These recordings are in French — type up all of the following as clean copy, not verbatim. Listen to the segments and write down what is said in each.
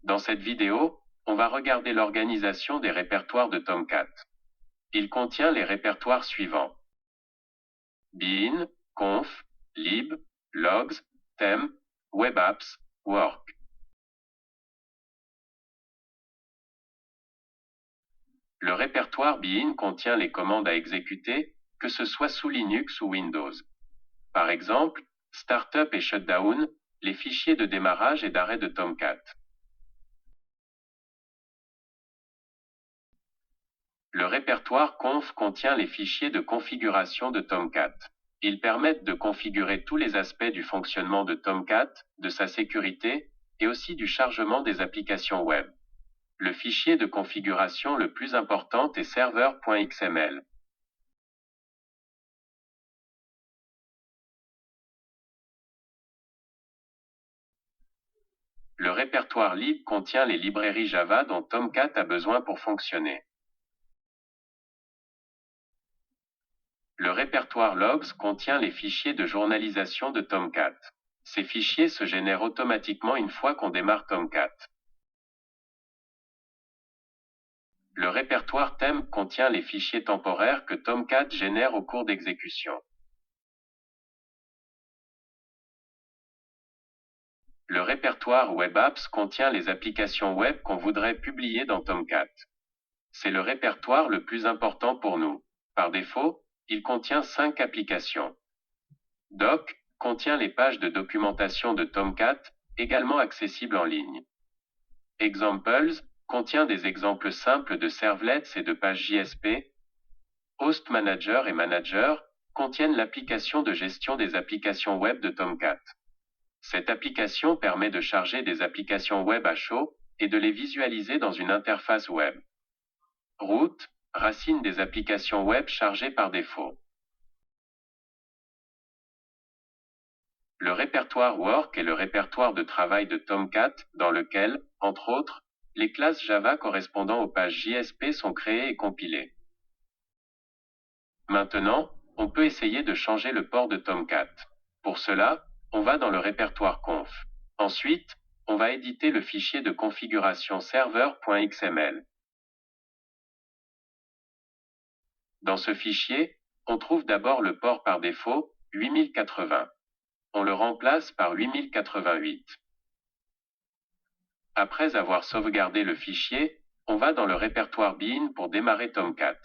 Dans cette vidéo, on va regarder l'organisation des répertoires de Tomcat. Il contient les répertoires suivants: bin, conf, lib, logs, theme, web apps, work. Le répertoire bin contient les commandes à exécuter, que ce soit sous Linux ou Windows. Par exemple, Startup et Shutdown, les fichiers de démarrage et d'arrêt de Tomcat. Le répertoire conf contient les fichiers de configuration de Tomcat. Ils permettent de configurer tous les aspects du fonctionnement de Tomcat, de sa sécurité, et aussi du chargement des applications web. Le fichier de configuration le plus important est server.xml. Le répertoire lib contient les librairies Java dont Tomcat a besoin pour fonctionner. Le répertoire logs contient les fichiers de journalisation de Tomcat. Ces fichiers se génèrent automatiquement une fois qu'on démarre Tomcat. Le répertoire theme contient les fichiers temporaires que Tomcat génère au cours d'exécution. Le répertoire web apps contient les applications web qu'on voudrait publier dans Tomcat. C'est le répertoire le plus important pour nous. Par défaut, il contient 5 applications. Doc contient les pages de documentation de Tomcat, également accessibles en ligne. Examples contient des exemples simples de servlets et de pages JSP. Host Manager et Manager contiennent l'application de gestion des applications web de Tomcat. Cette application permet de charger des applications web à chaud et de les visualiser dans une interface web. Root, racine des applications web chargées par défaut. Le répertoire Work est le répertoire de travail de Tomcat dans lequel, entre autres, les classes Java correspondant aux pages JSP sont créées et compilées. Maintenant, on peut essayer de changer le port de Tomcat. Pour cela, on va dans le répertoire conf. Ensuite, on va éditer le fichier de configuration server.xml. Dans ce fichier, on trouve d'abord le port par défaut, 8080. On le remplace par 8088. Après avoir sauvegardé le fichier, on va dans le répertoire bin pour démarrer Tomcat.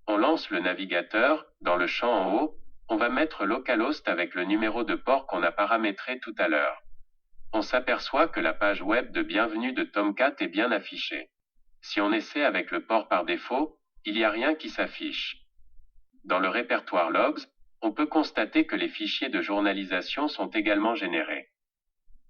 On lance le navigateur, dans le champ en haut, on va mettre localhost avec le numéro de port qu'on a paramétré tout à l'heure. On s'aperçoit que la page web de bienvenue de Tomcat est bien affichée. Si on essaie avec le port par défaut, il n'y a rien qui s'affiche. Dans le répertoire logs, on peut constater que les fichiers de journalisation sont également générés.